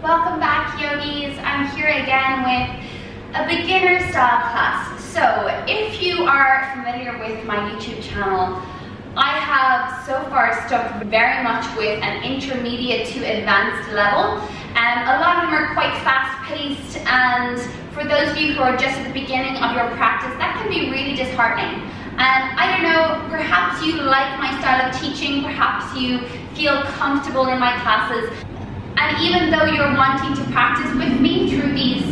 Welcome back, yogis. I'm here again with a beginner style class. So if you are familiar with my YouTube channel, I have so far stuck very much with an intermediate to advanced level. A lot of them are quite fast-paced, and for those of you who are just at the beginning of your practice, that can be really disheartening. And I don't know, perhaps you like my style of teaching, perhaps you feel comfortable in my classes, and even though you're wanting to practice with me through these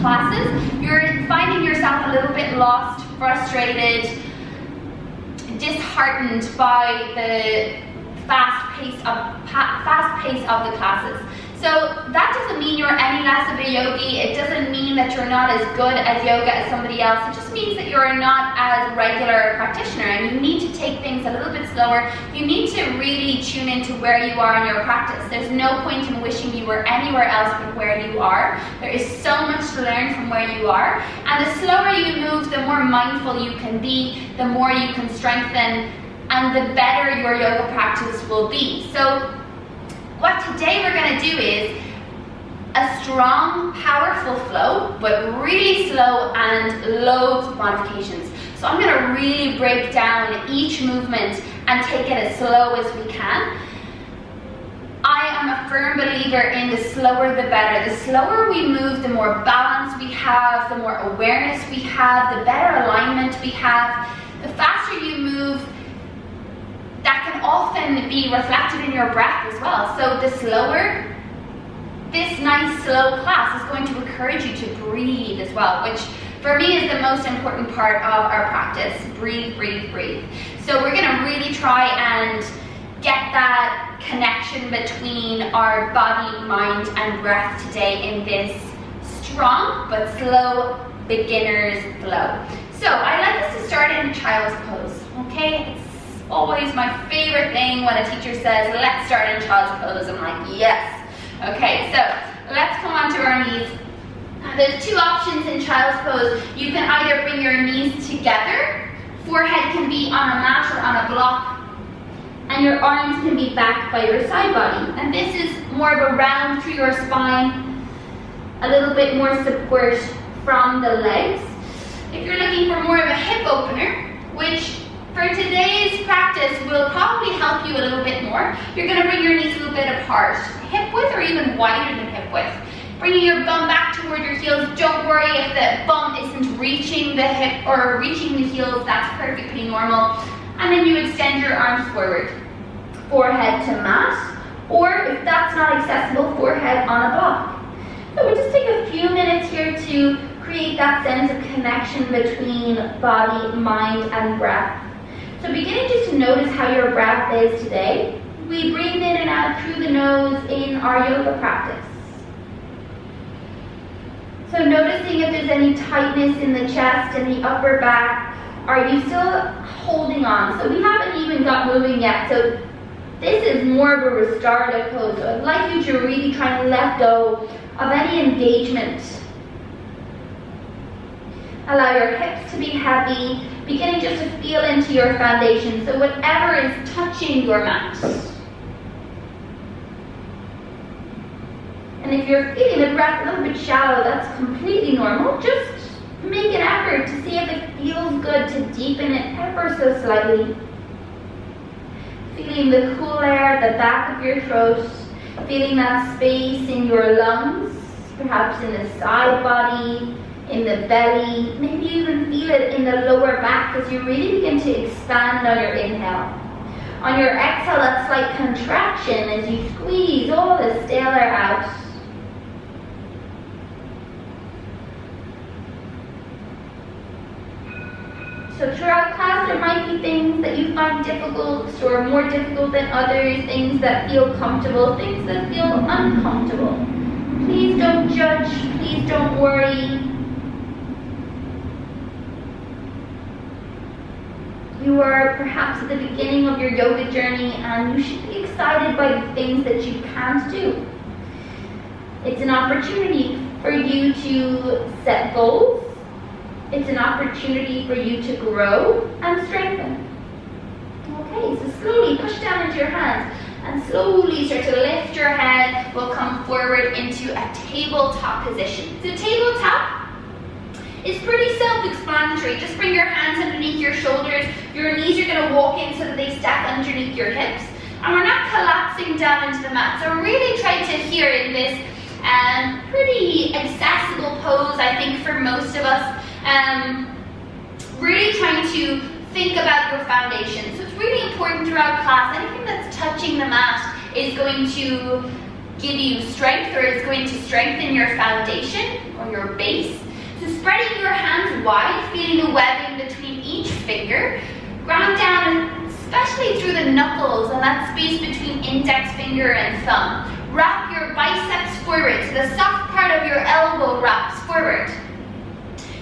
classes, you're finding yourself a little bit lost, frustrated, disheartened by the fast pace of the classes. So that doesn't mean you're any less of a yogi. It doesn't mean that you're not as good at yoga as somebody else. It just means that you're not as regular a practitioner, and you need to take things a little bit slower. You need to really tune into where you are in your practice. There's no point in wishing you were anywhere else but where you are. There is so much to learn from where you are, and the slower you move, the more mindful you can be, the more you can strengthen, and the better your yoga practice will be. So what today we're going to do is a strong, powerful flow, but really slow and loads of modifications. So I'm going to really break down each movement and take it as slow as we can. I am a firm believer in the slower the better. The slower we move, the more balance we have, the more awareness we have, the better alignment we have. The faster you move, that can often be reflected in your breath as well. So the slower, this nice slow class is going to encourage you to breathe as well, which for me is the most important part of our practice. Breathe, breathe, breathe. So we're gonna really try and get that connection between our body, mind, and breath today in this strong but slow beginner's flow. So I like us to start in child's pose, okay? It's always my favorite thing when a teacher says, let's start in child's pose. I'm like, yes. Okay, so let's come onto our knees. Now, there's two options in child's pose. You can either bring your knees together, forehead can be on a mat or on a block, and your arms can be back by your side body. And this is more of a round through your spine, a little bit more support from the legs. If you're looking for more of a hip opener, which for today's practice will probably help you a little bit more, you're going to bring your knees a little bit apart, hip width or even wider than hip width. Bringing your bum back toward your heels. Don't worry if the bum isn't reaching the hip or reaching the heels, that's perfectly normal. And then you extend your arms forward, forehead to mat, or if that's not accessible, forehead on a block. So we'll just take a few minutes here to create that sense of connection between body, mind, and breath. So beginning just to notice how your breath is today. We breathe in and out through the nose in our yoga practice. So noticing if there's any tightness in the chest and the upper back. Are you still holding on? So we haven't even got moving yet. So this is more of a restorative pose. So I'd like you to really try and let go of any engagement. Allow your hips to be heavy, beginning just to feel into your foundation. So whatever is touching your mat. And if you're feeling the breath a little bit shallow, that's completely normal. Just make an effort to see if it feels good to deepen it ever so slightly. Feeling the cool air at the back of your throat, feeling that space in your lungs, perhaps in the side body, in the belly, maybe you even feel it in the lower back as you really begin to expand on your inhale. On your exhale, that slight contraction as you squeeze all the stale air out. So throughout class, there might be things that you find difficult or more difficult than others, things that feel comfortable, things that feel uncomfortable. Please don't judge, please don't worry. You are perhaps at the beginning of your yoga journey and you should be excited by the things that you can't do. It's an opportunity for you to set goals. It's an opportunity for you to grow and strengthen. Okay, so slowly push down into your hands And slowly start to lift your head. We'll come forward into a tabletop position. So tabletop is pretty self-explanatory. Just bring your hands underneath your shoulders. Your knees are going to walk in so that they stack underneath your hips. And we're not collapsing down into the mat. So really try to adhere in this pretty accessible pose, I think, for most of us. Really trying to think about your foundation. So it's really important throughout class. Anything that's touching the mat is going to give you strength, or is going to strengthen your foundation or your base. So spreading your hands wide, feeling the webbing between each finger. Ground down, especially through the knuckles and that space between index finger and thumb. Wrap your biceps forward, so the soft part of your elbow wraps forward.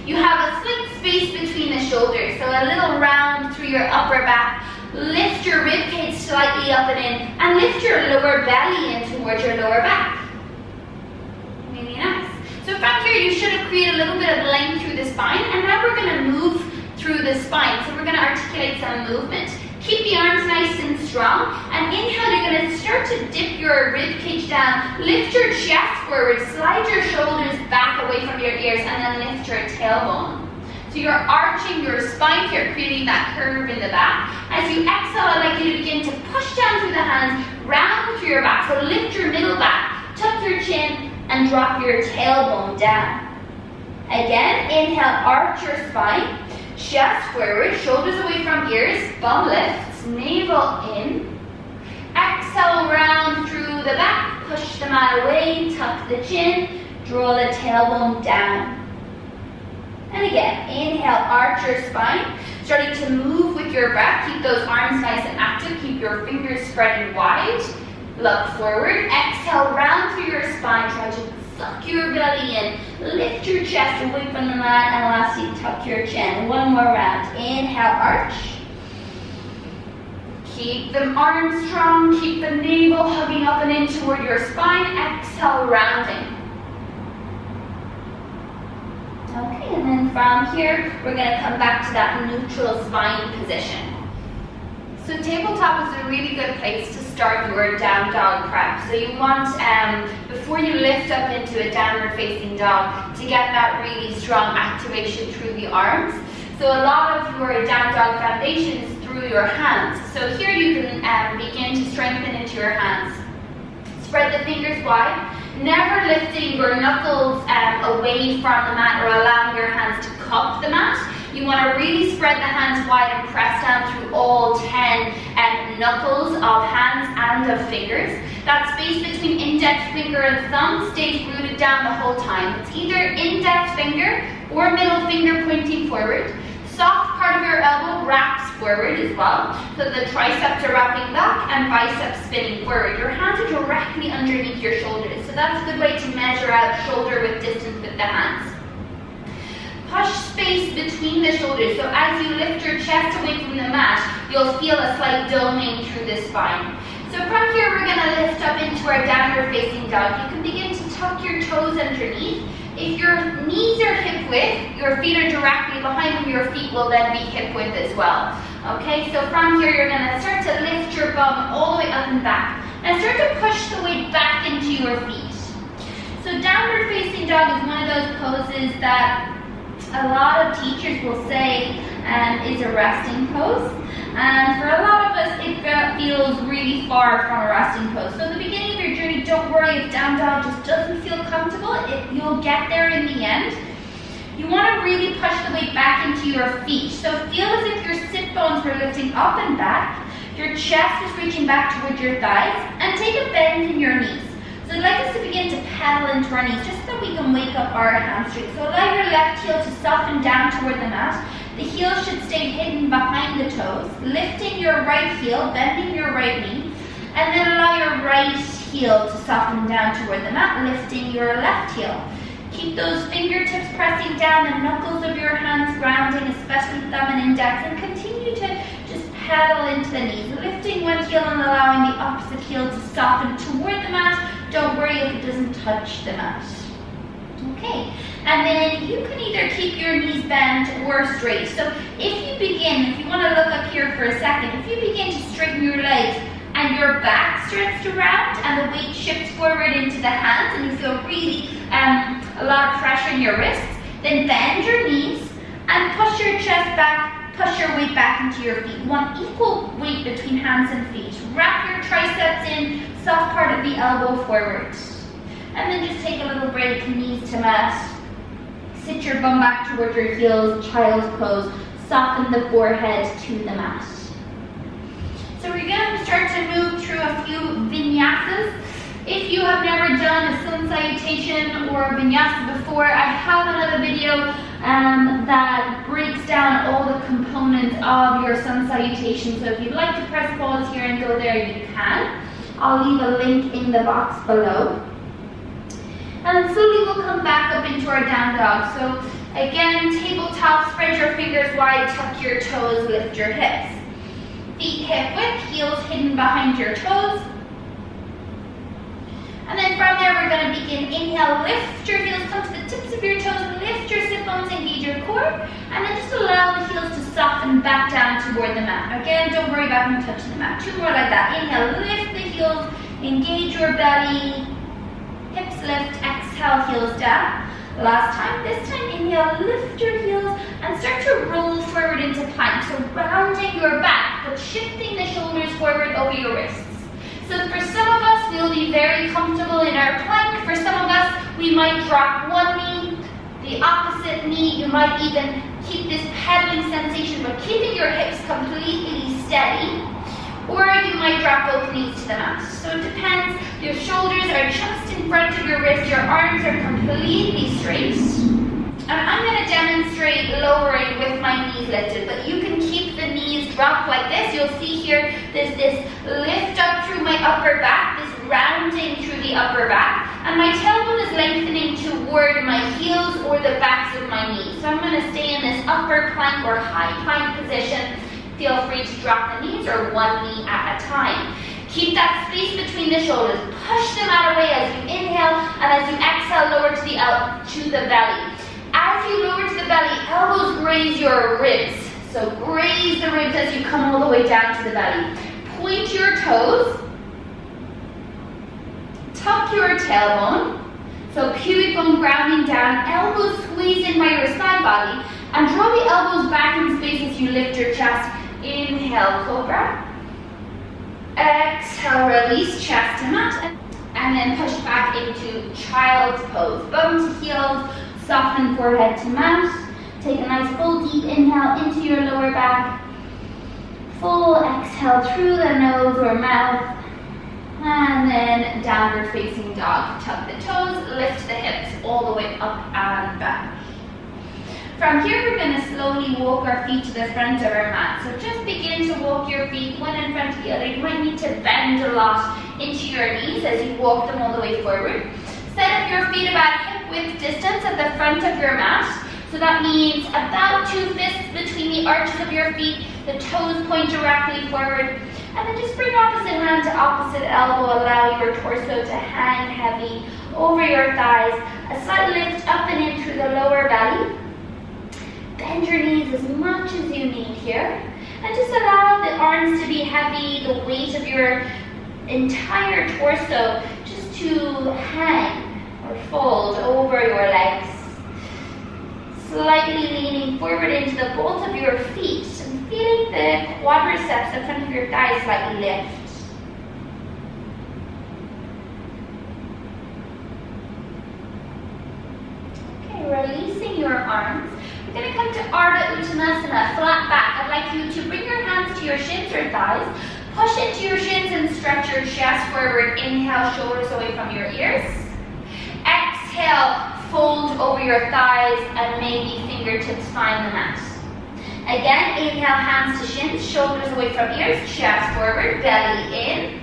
You have a slight space between the shoulders, so a little round through your upper back. Lift your rib cage slightly up and in, and lift your lower belly in towards your lower back. Really nice. So from here, you should have created a little bit of length through the spine, and now we're going to move through the spine. So we're going to articulate some movement. Keep the arms nice and strong, and inhale, you're going to start to dip your rib cage down, lift your chest forward, slide your shoulders back away from your ears, and then lift your tailbone. So you're arching your spine here, creating that curve in the back. As you exhale, I'd like you to begin to push down through the hands, round through your back. So lift your middle back, tuck your chin, and drop your tailbone down. Again, inhale, arch your spine. Chest forward, shoulders away from ears, bum lifts, navel in. Exhale, round through the back, push the mat away, tuck the chin, draw the tailbone down. And again, inhale, arch your spine, starting to move with your breath. Keep those arms nice and active, keep your fingers spreading wide. Look forward, exhale, round through your spine, try to suck your belly in, lift your chest away from the mat, and lastly, tuck your chin. One more round. Inhale, arch. Keep the arms strong, keep the navel hugging up and in toward your spine. Exhale, rounding. Okay, and then from here, we're going to come back to that neutral spine position. So tabletop is a really good place to start your down dog prep. So you want, before you lift up into a downward facing dog, to get that really strong activation through the arms. So a lot of your down dog foundation is through your hands. So here you can begin to strengthen into your hands. Spread the fingers wide, never lifting your knuckles away from the mat or allowing your hands to cup the mat. You want to really spread the hands wide and press down through all 10 knuckles of hands and of fingers. That space between index finger and thumb stays rooted down the whole time. It's either index finger or middle finger pointing forward. Soft part of your elbow wraps forward as well, so the triceps are wrapping back and biceps spinning forward. Your hands are directly underneath your shoulders, so that's a good way to measure out shoulder width distance with the hands. Push space between the shoulders, so as you lift your chest away from the mat, you'll feel a slight doming through the spine. So from here, we're going to lift up into our downward facing dog. You can begin to tuck your toes underneath. If your knees are hip width, your feet are directly behind them, your feet will then be hip width as well. Okay, so from here, you're going to start to lift your bum all the way up and back. And start to push the weight back into your feet. So downward facing dog is one of those poses that a lot of teachers will say is a resting pose, and for a lot of us it feels really far from a resting pose. So at the beginning of your journey, don't worry if down dog just doesn't feel comfortable. You'll get there in the end. You want to really push the weight back into your feet. So feel as if your sit bones were lifting up and back, your chest is reaching back towards your thighs, and take a bend in your knees. So I'd like us to begin to pedal into our knees just so that we can wake up our hamstrings. So allow your left heel to soften down toward the mat. The heel should stay hidden behind the toes. Lifting your right heel, bending your right knee. And then allow your right heel to soften down toward the mat, lifting your left heel. Keep those fingertips pressing down, the knuckles of your hands grounding, especially thumb and index, and continue to just pedal into the knees. Lifting one heel and allowing the opposite heel to soften toward the mat. Don't worry if it doesn't touch the mat. Okay, and then you can either keep your knees bent or straight. So if you want to look up here for a second, if you begin to straighten your legs and and your back starts to round and the weight shifts forward into the hands and you feel really a lot of pressure in your wrists, then bend your knees and push your chest back, push your weight back into your feet. Want equal weight between hands and feet. Wrap your triceps in, soft part of the elbow forward. And then just take a little break, knees to mat. Sit your bum back towards your heels, child's pose. Soften the forehead to the mat. So we're going to start to move through a few vinyasas. If you have never done a sun salutation or a vinyasa before, I have another video that breaks down all the components of your sun salutation. So if you'd like to press pause here and go there, you can. I'll leave a link in the box below. And then slowly we'll come back up into our down dog. So again, tabletop, spread your fingers wide, tuck your toes, lift your hips. Feet hip width, heels hidden behind your toes. And then from there, we're going to begin. Inhale, lift your heels, come to the tips of your toes, lift your sit bones, engage your core. And then just allow the heels to soften back down toward the mat. Again, don't worry about them touching the mat. 2 more like that. Inhale, lift the heels, engage your belly. Hips lift, exhale, heels down. Last time, this time, inhale, lift your heels and start to roll forward into plank. So rounding your back, but shifting the shoulders forward over your wrists. So for some of us, we'll be very comfortable in our plank. For some of us, we might drop one knee, the opposite knee. You might even keep this pedaling sensation, but keeping your hips completely steady. Or you might drop both knees to the mat. So it depends. Your shoulders are just in front of your wrist. Your arms are completely straight. And I'm going to demonstrate lowering with my knees lifted, but you can keep the knees dropped like this. You'll see here, there's this lift up through my upper back, this rounding through the upper back, and my tailbone is lengthening toward my heels or the backs of my knees. So I'm going to stay in this upper plank or high plank position. Feel free to drop the knees or one knee at a time. Keep that space between the shoulders. Push them out away as you inhale, and as you exhale, lower to the belly. As you lower to the belly, elbows graze your ribs. So graze the ribs as you come all the way down to the belly. Point your toes. Tuck your tailbone. So pubic bone grounding down, elbows squeeze in by your side body, and draw the elbows back in space as you lift your chest. Inhale, cobra. Exhale, release chest to mat, and then push back into child's pose. Bum to heels, soften forehead to mat. Take a nice full deep inhale into your lower back. Full exhale through the nose or mouth. And then downward facing dog. Tuck the toes, lift the hips all the way up and back. From here, we're going to slowly walk our feet to the front of our mat. So just begin to walk your feet one in front of the other. You might need to bend a lot into your knees as you walk them all the way forward. Set up your feet about hip width distance at the front of your mat. So that means about 2 fists between the arches of your feet. The toes point directly forward. And then just bring opposite hand to opposite elbow. Allow your torso to hang heavy over your thighs. A slight lift up and in through the lower belly. Bend your knees as much as you need here. And just allow the arms to be heavy, the weight of your entire torso just to hang or fold over your legs. Slightly leaning forward into the balls of your feet and feeling the quadriceps in front of your thighs slightly lift. Okay, releasing your arms. We're going to come to Ardha Uttanasana, flat back. I'd like you to bring your hands to your shins or thighs. Push into your shins and stretch your chest forward. Inhale, shoulders away from your ears. Exhale, fold over your thighs and maybe fingertips find the mat. Again, inhale, hands to shins, shoulders away from ears, chest forward, belly in.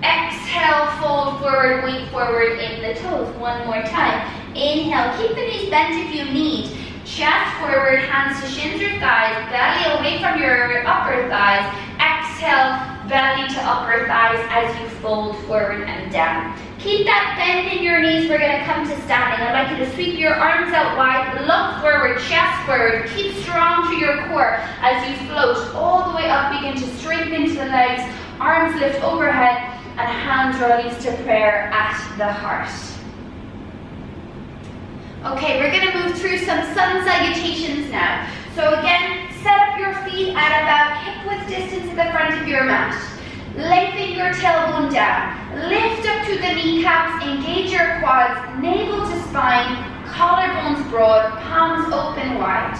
Exhale, fold forward, weight forward in the toes. One more time. Inhale, keep the knees bent if you need. Chest forward, hands to shins or thighs, belly away from your upper thighs. Exhale, belly to upper thighs as you fold forward and down. Keep that bend in your knees. We're going to come to standing. I'd like you to sweep your arms out wide, look forward, chest forward. Keep strong to your core as you float all the way up. Begin to straighten into the legs, Arms lift overhead and hands release to prayer at the heart. Okay, we're going to move through some sun salutations now. So again, set up your feet at about hip-width distance at the front of your mat. Lengthen your tailbone down. Lift up to the kneecaps, engage your quads, navel to spine, collarbones broad, palms open wide.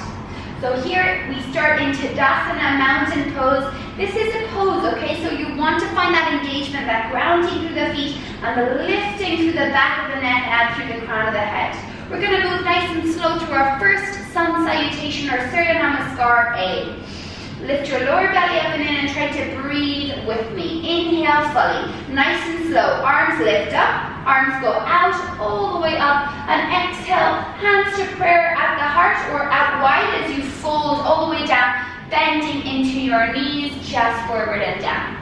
So here we start in Tadasana, mountain pose. This is a pose, okay? So you want to find that engagement, that grounding through the feet and the lifting through the back of the neck and through the crown of the head. We're going to move nice and slow to our first sun salutation or Surya Namaskar A. Lift your lower belly up and in and try to breathe with me. Inhale fully, nice and slow. Arms lift up, arms go out, all the way up, and exhale, hands to prayer at the heart or out wide as you fold all the way down, bending into your knees, chest forward and down.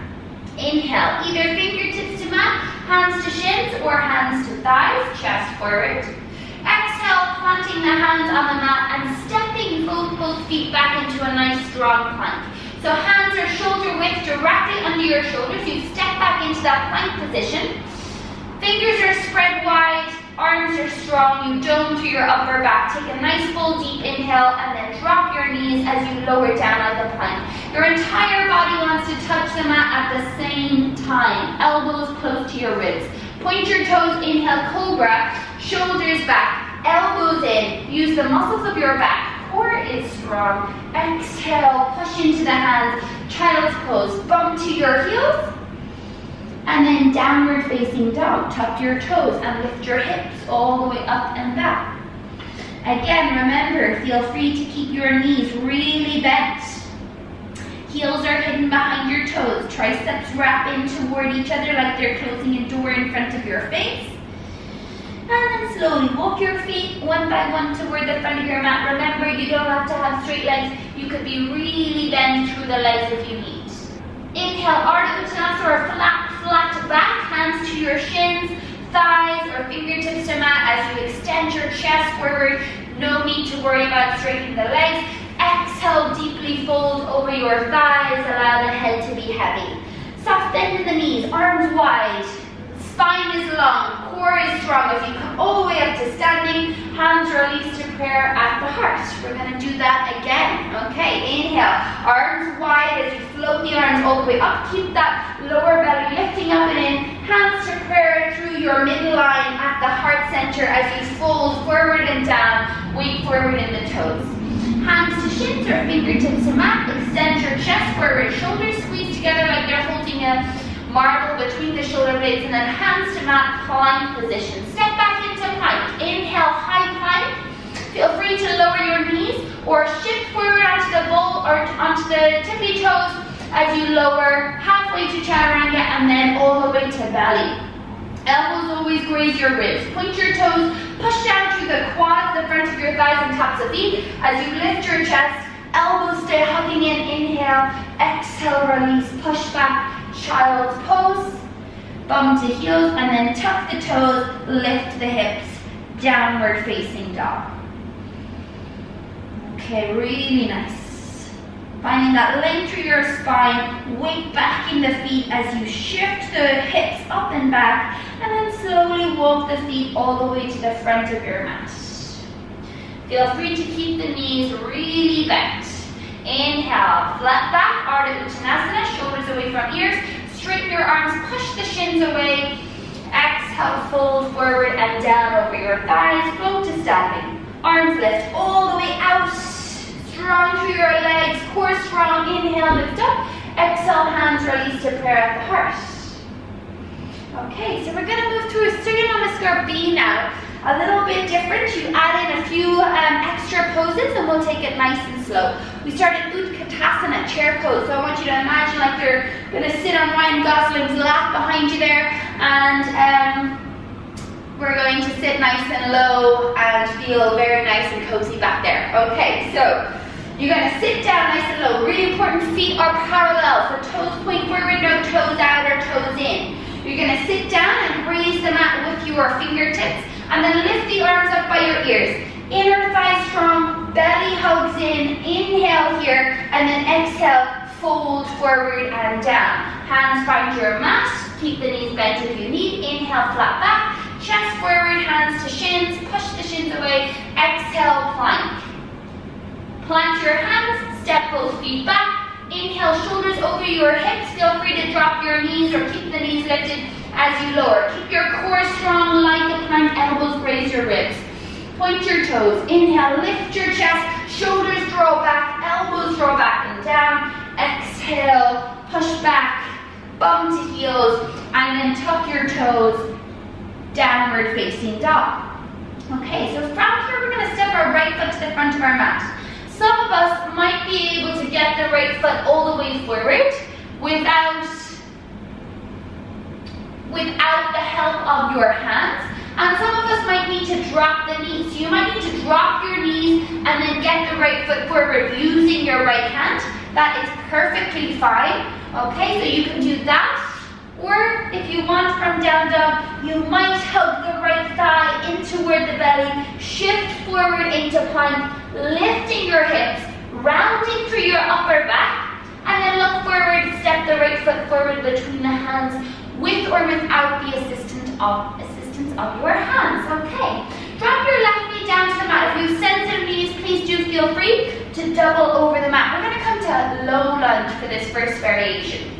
Inhale, either fingertips to mat, hands to shins, or hands to thighs, chest forward. Exhale, planting the hands on the mat and stepping both feet back into a nice strong plank. So hands are shoulder width directly under your shoulders. You step back into that plank position. Fingers are spread wide, arms are strong. You dome through your upper back. Take a nice full deep inhale and then drop your knees as you lower down out of the plank. Your entire body wants to touch the mat at the same time. Elbows close to your ribs. Point your toes, inhale, cobra, shoulders back, elbows in. Use the muscles of your back. Core is strong. Exhale, push into the hands, child's pose. Bump to your heels. And then downward facing dog. Tuck your toes and lift your hips all the way up and back. Again, remember, feel free to keep your knees really bent. Heels are hidden behind your toes. Triceps wrap in toward each other like they're closing a door in front of your face. And then slowly walk your feet one by one toward the front of your mat. Remember, you don't have to have straight legs. You could be really bent through the legs if you need. Inhale, Ardha Uttanasana or flat back. Hands to your shins, thighs, or fingertips to mat as you extend your chest forward. No need to worry about straightening the legs. Exhale, deeply fold over your thighs, allow the head to be heavy. Soft bend in the knees, arms wide, spine is long, core is strong. As you come all the way up to standing, hands release to prayer at the heart. We're going to do that again. Okay, inhale, arms wide as you float the arms all the way up. Keep that lower belly lifting up and in. Hands to prayer through your midline at the heart center as you fold forward and down, weight forward in the toes. Hands to shins or fingertips to mat. Extend your chest forward. Shoulders squeeze together like they're holding a marble between the shoulder blades. And then hands to mat, plank position. Step back into plank. Inhale, high plank. Feel free to lower your knees or shift forward onto the bowl or onto the tippy toes as you lower halfway to chaturanga and then all the way to belly. Elbows always graze your ribs. Point your toes, push down through the quads, the front of your thighs and tops of feet. As you lift your chest, elbows stay hugging in. Inhale, exhale, release, push back, child's pose. Bum to heels and then tuck the toes, lift the hips, downward facing dog. Okay, really nice. Finding that length through your spine, weight back in the feet as you shift the hips up and back, and then slowly walk the feet all the way to the front of your mat. Feel free to keep the knees really bent. Inhale, flat back, Ardha Uttanasana, shoulders away from ears. Straighten your arms, push the shins away. Exhale, fold forward and down over your thighs, float to standing. Arms lift all the way out. Strong through your legs, core strong. Inhale, lift up. Exhale, hands release to prayer at the heart. Okay, so we're going to move through a Surya Namaskar B now. A little bit different. You add in a few extra poses and we'll take it nice and slow. We start in Utkatasana, chair pose. So I want you to imagine like you're going to sit on Ryan Gosling's lap behind you there, and we're going to sit nice and low and feel very nice and cozy back there. Okay, so you're going to sit down nice and low. Really important, feet are parallel. So toes point forward, no toes out or toes in. You're going to sit down and graze the mat with your fingertips and then lift the arms up by your ears. Inner thigh strong, belly hugs in. Inhale here and then exhale, fold forward and down. Hands find your mat. Keep the knees bent if you need. Inhale, flat back. Chest forward, hands to shins. Push the shins away. Exhale, plank. Plant your hands. Step both feet back. Inhale, shoulders over your hips. Feel free to drop your knees or keep the knees lifted as you lower. Keep your core strong like a plank. Elbows graze your ribs. Point your toes. Inhale, lift your chest. Shoulders draw back. Elbows draw back and down. Exhale, push back. Bum to heels. And then tuck your toes. Downward facing dog. Okay, so from here we're going to step our right foot to the front of our mat. Some of us might be able to get the right foot all the way forward without the help of your hands. And some of us might need to drop the knees. So you might need to drop your knees and then get the right foot forward using your right hand. That is perfectly fine. Okay, so you can do that. Or if you want from down dog, you might hug the right thigh in toward the belly, shift forward into plank, lifting your hips, rounding through your upper back, and then look forward, step the right foot forward between the hands with or without the assistance of your hands. Okay, drop your left knee down to the mat. If you have sensitive knees, please do feel free to double over the mat. We're going to come to low lunge for this first variation.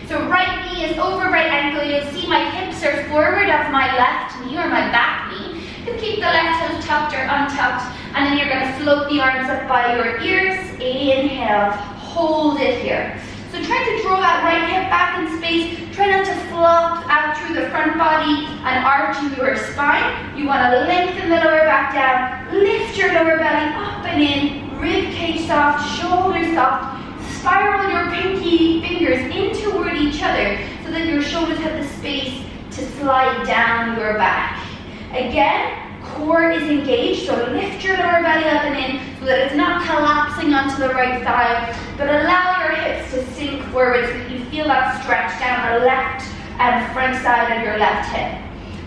So right knee is over right ankle. You'll see my hips are forward of my left knee or my back knee. You can keep the left toes tucked or untucked, and then you're going to float the arms up by your ears. Inhale, hold it here. So try to draw that right hip back in space. Try not to flop out through the front body and arch your spine. You want to lengthen the lower back down, lift your lower belly up and in, rib cage soft, shoulders soft. Spiral your pinky fingers in toward each other so that your shoulders have the space to slide down your back. Again, core is engaged, so lift your lower belly up and in so that it's not collapsing onto the right thigh, but allow your hips to sink forward so that you feel that stretch down the left and front side of your left hip.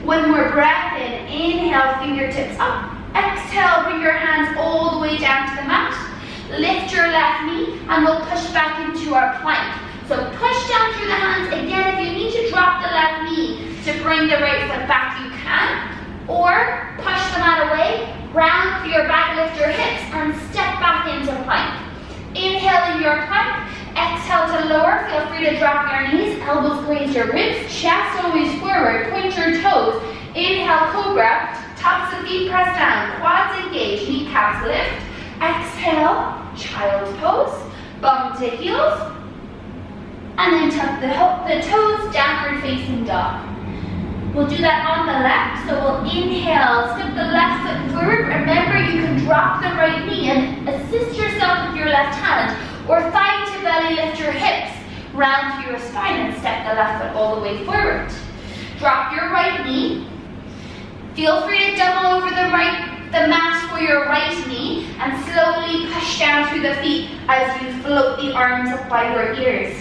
One more breath in. Inhale, fingertips up. Exhale, bring your hands all the way down to the mat. Lift your left knee and we'll push back into our plank. So push down through the hands. Again, if you need to drop the left knee to bring the right foot back, you can. Or push the mat away, round through your back, lift your hips, and step back into plank. Inhale in your plank. Exhale to lower. Feel free to drop your knees. Elbows graze your ribs. Chest always forward. Point your toes. Inhale, cobra. Tops of feet press down. Quads engage. Kneecaps lift. Exhale, child's pose, bum to heels, and then tuck the toes, downward facing dog. We'll do that on the left, so we'll inhale, step the left foot forward. Remember, you can drop the right knee and assist yourself with your left hand, or thigh to belly, lift your hips, round through your spine and step the left foot all the way forward. Drop your right knee. Feel free to double over the mat for your right knee and slowly push down through the feet as you float the arms up by your ears.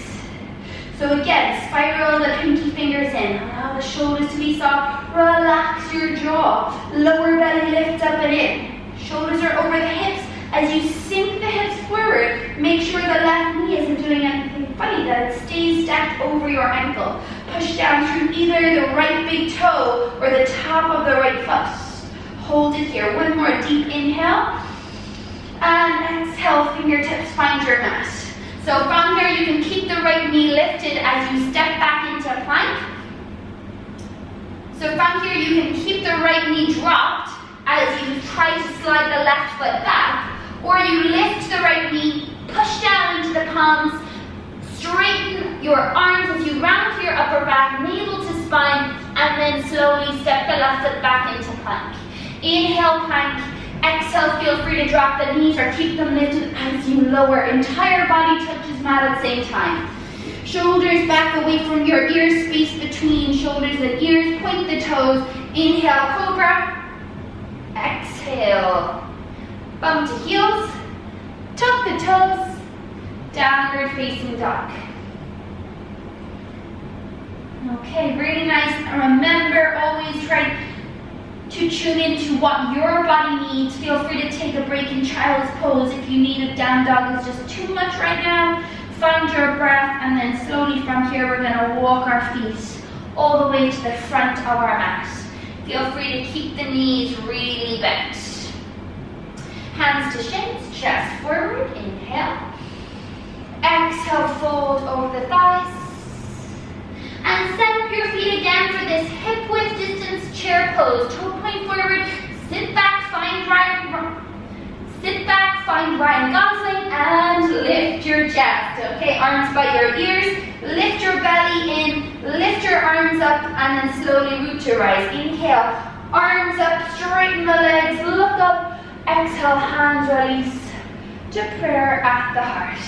So again, spiral the pinky fingers in. Allow the shoulders to be soft. Relax your jaw. Lower belly lifts up and in. Shoulders are over the hips. As you sink the hips forward, make sure the left knee isn't doing anything funny, that it stays stacked over your ankle. Push down through either the right big toe or the top of the right foot. Hold it here. One more deep inhale. And exhale, fingertips find your mat. So from here you can keep the right knee lifted as you step back into plank. So from here you can keep the right knee dropped as you try to slide the left foot back. Or you lift the right knee, push down into the palms, straighten your arms as you round your upper back, navel to spine, and then slowly step the left foot back into plank. Inhale, plank. Exhale, feel free to drop the knees or keep them lifted as you lower. Entire body touches mat at the same time. Shoulders back away from your ears, space between shoulders and ears. Point the toes. Inhale, cobra. Exhale. Bum to heels. Tuck the toes. Downward facing dog. Okay, really nice. And remember, always try to tune into what your body needs. Feel free to take a break in child's pose if you need it. Down dog is just too much right now. Find your breath, and then slowly from here we're going to walk our feet all the way to the front of our mat. Feel free to keep the knees really bent. Hands to shins, chest forward, inhale. Exhale, fold over the thighs. And set up your feet again for this hip width distance chair pose. Toe point forward, sit back, find Ryan Gosling, and lift your chest. Okay, arms by your ears, lift your belly in, lift your arms up, and then slowly root to rise. Inhale, arms up, straighten the legs, look up, exhale, hands release to prayer at the heart.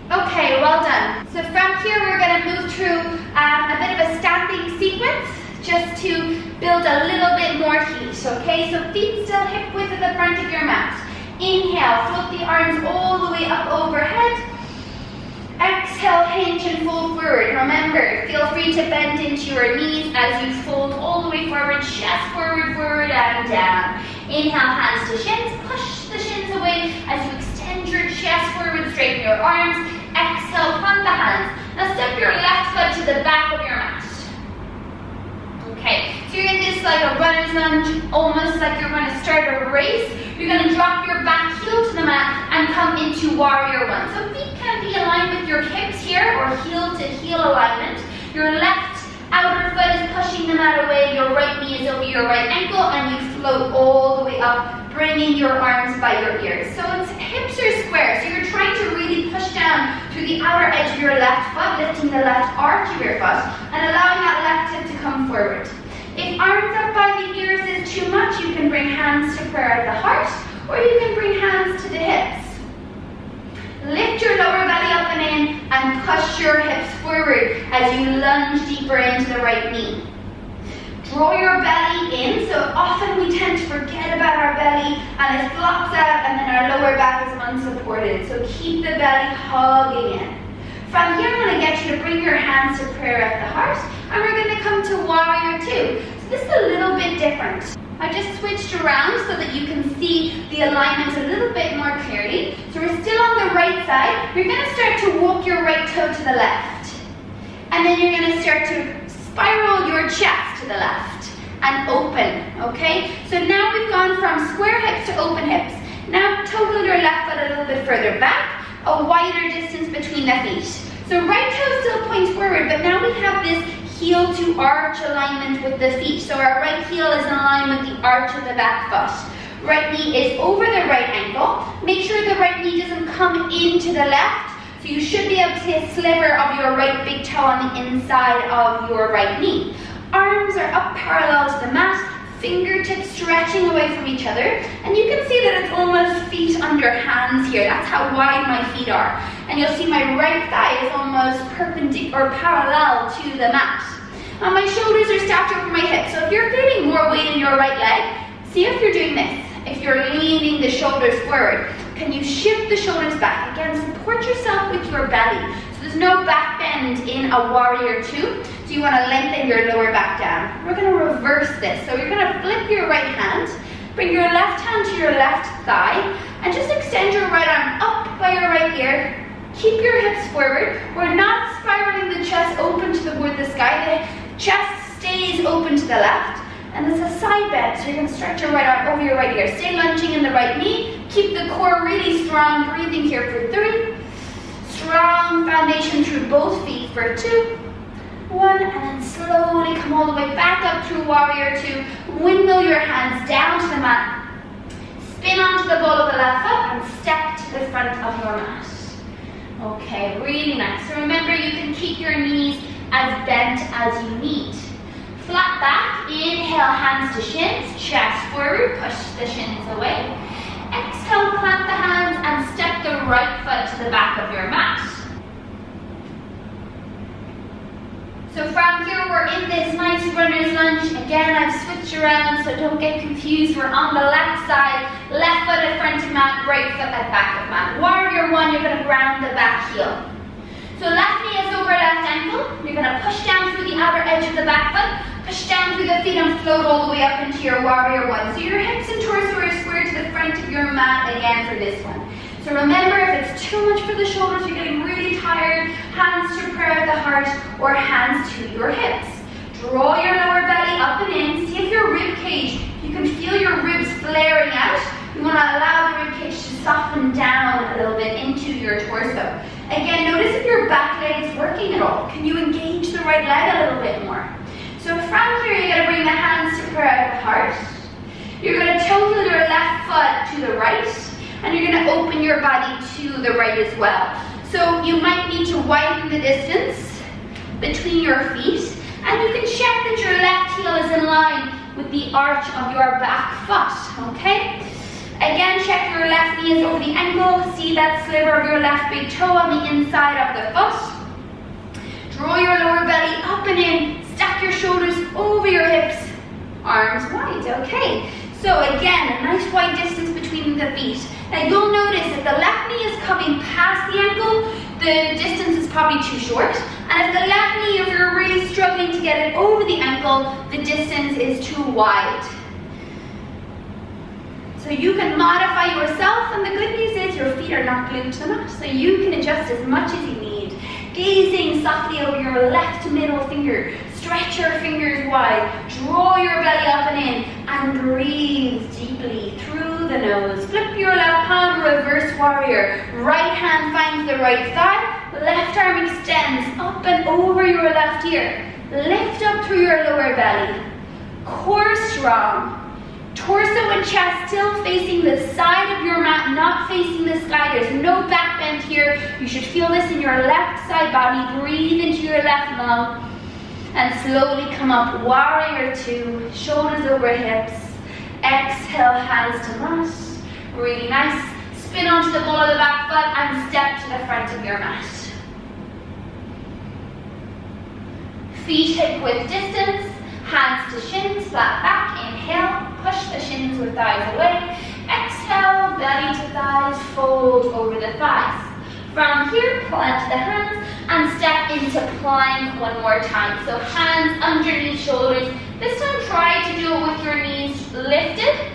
Okay, well done. So from here we're going to move through a bit of a standing sequence just to build a little bit more heat, okay? So feet still hip width at the front of your mat. Inhale, float the arms all the way up overhead. Exhale, hinge and fold forward. Remember, feel free to bend into your knees as you fold all the way forward, chest forward, forward and down. Inhale, hands to shins, push the shins away as you extend your chest forward, straighten your arms. Exhale, plant the hands. Now step your left foot to the back of your mat. Okay, so you're in this like a runner's lunge, almost like you're going to start a race. You're going to drop your back heel to the mat and come into warrior one. So feet can be aligned with your hips here or heel to heel alignment. Your left outer foot is pushing the mat away, your right knee is over your right ankle, and you float all the way up, bringing your arms by your ears. So it's hips are square, so you're trying to really push down through the outer edge of your left foot, lifting the left arch of your foot, and allowing that left hip to come forward. If arms up by the ears is too much, you can bring hands to prayer at the heart, or you can bring hands to the hips. Lift your lower belly up and in, and push your hips forward as you lunge deeper into the right knee. Draw your belly in, so often we tend to forget about our belly and it flops out and then our lower back is unsupported. So keep the belly hugging in. From here I'm going to get you to bring your hands to prayer at the heart, and we're going to come to warrior two. So this is a little bit different. I just switched around so that you can see the alignment a little bit more clearly. So we're still on the right side. You're going to start to walk your right toe to the left. And then you're going to start to spiral your chest to the left and open, okay? So now we've gone from square hips to open hips. Now toggle your left foot a little bit further back, a wider distance between the feet. So right toe still points forward, but now we have this heel to arch alignment with the feet. So our right heel is in line with the arch of the back foot. Right knee is over the right ankle. Make sure the right knee doesn't come into the left. So you should be able to see a sliver of your right big toe on the inside of your right knee. Arms are up parallel to the mat, fingertips stretching away from each other. And you can see that it's almost feet under hands here. That's how wide my feet are. And you'll see my right thigh is almost perpendicular or parallel to the mat. And my shoulders are stacked over my hips. So if you're feeling more weight in your right leg, see if you're doing this. If you're leaning the shoulders forward, can you shift the shoulders back? Again, support yourself with your belly. So there's no back bend in a warrior two. So you want to lengthen your lower back down. We're going to reverse this. So you're going to flip your right hand, bring your left hand to your left thigh, and just extend your right arm up by your right ear. Keep your hips forward. We're not spiraling the chest open toward the sky. The chest stays open to the left. And it's a side bend, so you're going to stretch your right arm over your right ear. Stay lunging in the right knee. Keep the core really strong. Breathing here for 3. Strong foundation through both feet for 2. 1, and then slowly come all the way back up through warrior 2. Windmill your hands down to the mat. Spin onto the ball of the left foot and step to the front of your mat. Okay, really nice. So remember, you can keep your knees as bent as you need. Flat back, inhale, hands to shins, chest forward, push the shins away. Exhale, plant the hands and step the right foot to the back of your mat. So from here, we're in this nice runner's lunge. Again, I've switched around, so don't get confused. We're on the left side, left foot at front of mat, right foot at back of mat. Warrior one, you're going to ground the back heel. So left knee is over left ankle. You're going to push down through the outer edge of the back foot, push down through the feet and float all the way up into your warrior one. So your hips and torso are square to the front of your mat again for this one. So So remember, if it's too much for the shoulders, you're getting really tired, hands to prayer at the heart or hands to your hips. Draw your lower belly up and in. See if your rib cage, you can feel your ribs flaring out. You want to allow the rib cage to soften down a little bit into your torso. Again, notice if your back leg is working at all. Can you engage the right leg a little bit more? So from here, you're going to bring the hands to prayer at the heart. You're going to toe heel your left foot to the right, and you're going to open your body to the right as well. So you might need to widen the distance between your feet, and you can check that your left heel is in line with the arch of your back foot, okay? Again, check your left knee is over the ankle. See that sliver of your left big toe on the inside of the foot. Draw your lower belly up and in. Stack your shoulders over your hips. Arms wide, okay? So again, a nice wide distance between the feet. Now you'll notice if the left knee is coming past the ankle, the distance is probably too short. And if the left knee, if you're really struggling to get it over the ankle, the distance is too wide. So you can modify yourself, and the good news is your feet are not glued to the mat, so you can adjust as much as you need. Gazing softly over your left middle finger, stretch your fingers wide, draw your belly up and in, and breathe deeply through the nose. Flip your left palm, reverse warrior. Right hand finds the right thigh, left arm extends up and over your left ear. Lift up through your lower belly. Core strong. Torso and chest still facing the side of your mat, not facing the sky. There's no back bend here. You should feel this in your left side body. Breathe into your left lung and slowly come up. Warrior two, shoulders over hips. Exhale, hands to mat. Really nice. Spin onto the ball of the back foot and step to the front of your mat. Feet hip width distance. Hands to shins, flat back. Inhale, push the shins with thighs away. Exhale, belly to thighs, fold over the thighs. From here, plant the hands and step into plank one more time. So hands underneath shoulders. This time try to do it with your knees lifted.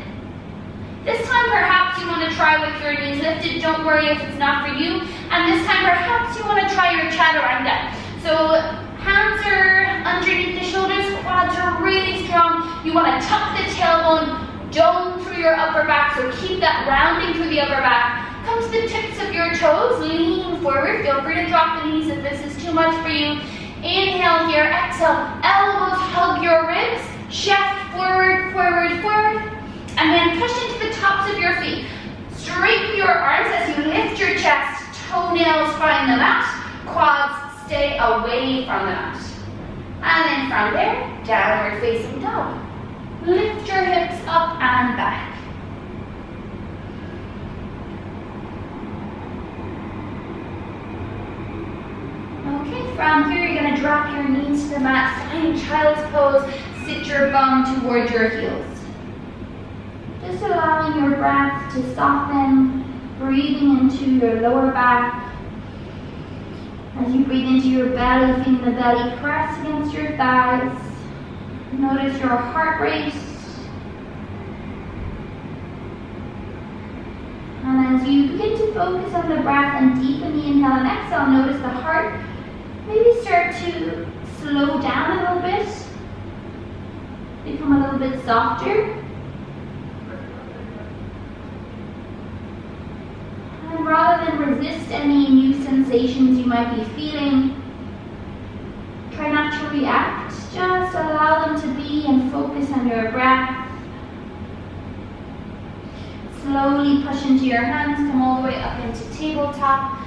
This time perhaps you want to try with your knees lifted. Don't worry if it's not for you. And this time perhaps you want to try your chaturanga. So hands are underneath the shoulders, quads are really strong. You want to tuck the tailbone, dome through your upper back, so keep that rounding through the upper back. Come to the tips of your toes, lean forward. Feel free to drop the knees if this is too much for you. Inhale here, exhale, elbows hug your ribs, chest forward, forward, forward. And then push into the tops of your feet. Straighten your arms as you lift your chest, toenails find the mat, quads stay away from the mat. And then from there, downward facing dog. Lift your hips up and back. Okay, from here you're going to drop your knees to the mat, find child's pose, sit your bum towards your heels. Just allowing your breath to soften, breathing into your lower back. As you breathe into your belly, feeling the belly press against your thighs. Notice your heart rate. And as you begin to focus on the breath and deepen the inhale and exhale, notice the heart maybe start to slow down a little bit. Become a little bit softer. And rather than resist any new sensations you might be feeling, try not to react, just allow them to be and focus on your breath. Slowly push into your hands, come all the way up into tabletop.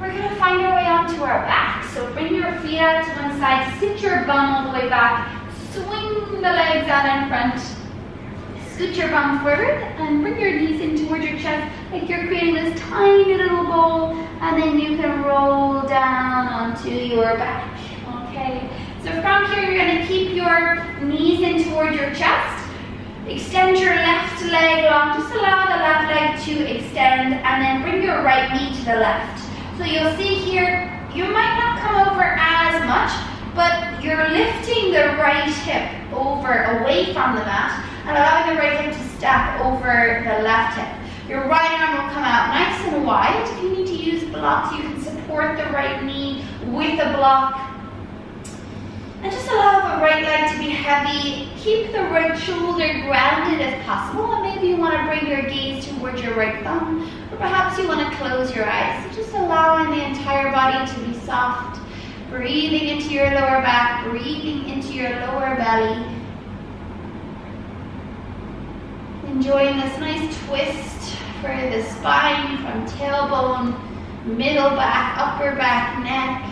We're going to find our way onto our back. So bring your feet out to one side, sit your bum all the way back, swing the legs out in front. Scoot your bum forward and bring your knees in towards your chest like you're creating this tiny little bowl, and then you can roll down onto your back. Okay, so from here you're going to keep your knees in towards your chest. Extend your left leg long, just allow the left leg to extend, and then bring your right knee to the left. So you'll see here, you might not come over as much, but you're lifting the right hip over away from the mat and allowing the right hip to stack over the left hip. Your right arm will come out nice and wide. If you need to use blocks, you can support the right knee with a block. And just allow the right leg to be heavy. Keep the right shoulder grounded if possible. And maybe you want to bring your gaze towards your right thumb. Or perhaps you want to close your eyes. So just allowing the entire body to be soft. Breathing into your lower back. Breathing into your lower belly. Enjoying this nice twist for the spine from tailbone, middle back, upper back, neck.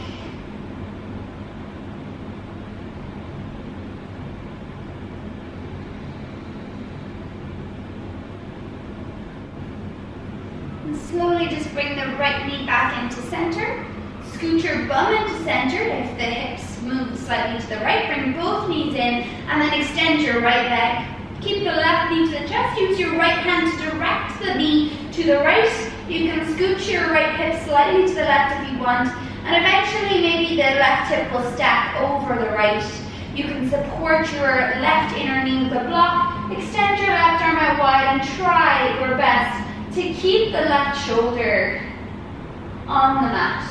And slowly just bring the right knee back into center. Scoot your bum into center. If the hips move slightly to the right, bring both knees in and then extend your right leg. Keep the left knee to the chest. Use your right hand to direct the knee to the right. You can scoot your right hip slightly to the left if you want. And eventually maybe the left hip will stack over the right. You can support your left inner knee with a block. Extend your left arm out wide and try your best to keep the left shoulder on the mat.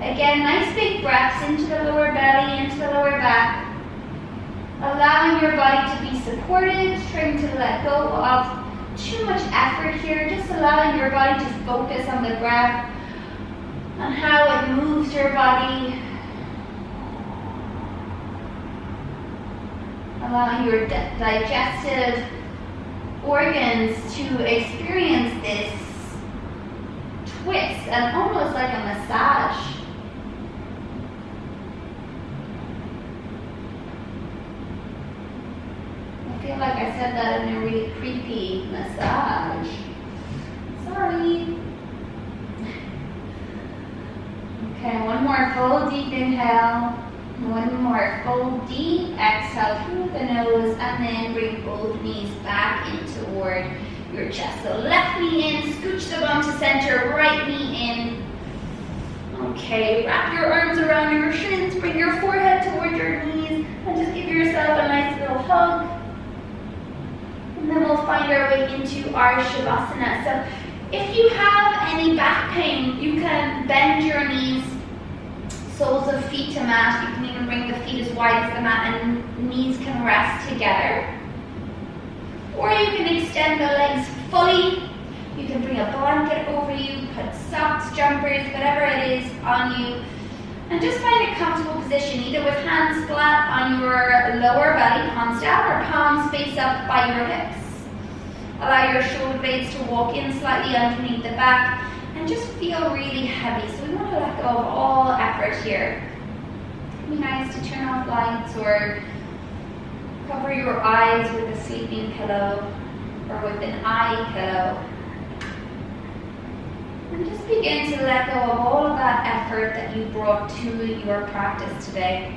Again, nice big breaths into the lower belly, into the lower back. Allowing your body to be supported, trying to let go of too much effort here. Just allowing your body to focus on the breath, on how it moves your body. Allowing your digestive organs to experience this twist and almost like a massage. I feel like I said that in a really creepy massage. Sorry. Okay, one more full deep inhale. One more full deep exhale through the nose, and then bring both knees back in toward your chest. So left knee in, scooch the bum to center, right knee in. Okay, wrap your arms around your shins, bring your forehead toward your knees, and just give yourself a nice little hug. And then we'll find our way into our Shavasana. So if you have any back pain, you can bend your knees, soles of feet to mat. You can even bring the feet as wide as the mat and knees can rest together. Or you can extend the legs fully. You can bring a blanket over you, put socks, jumpers, whatever it is on you. And just find a comfortable position, either with hands flat on your lower belly, palms down, or palms face up by your hips. Allow your shoulder blades to walk in slightly underneath the back and just feel really heavy. So we want to let go of all effort here. It'd be nice to turn off lights or cover your eyes with a sleeping pillow or with an eye pillow. And just begin to let go of all of that effort that you brought to your practice today.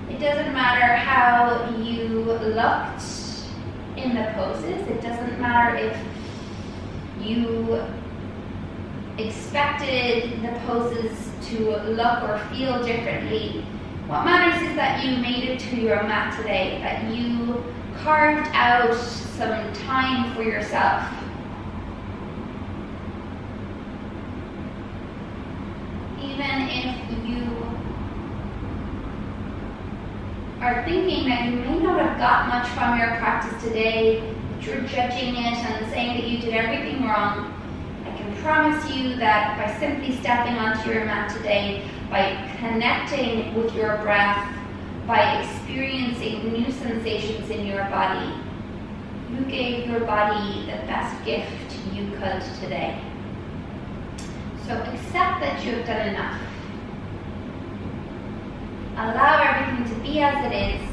It doesn't matter how you looked in the poses. It doesn't matter if you expected the poses to look or feel differently. What matters is that you made it to your mat today, that you carved out some time for yourself. Even if you are thinking that you may not have got much from your practice today, that you're judging it and saying that you did everything wrong, I can promise you that by simply stepping onto your mat today, by connecting with your breath, by experiencing new sensations in your body, you gave your body the best gift you could today. So accept that you have done enough. Allow everything to be as it is.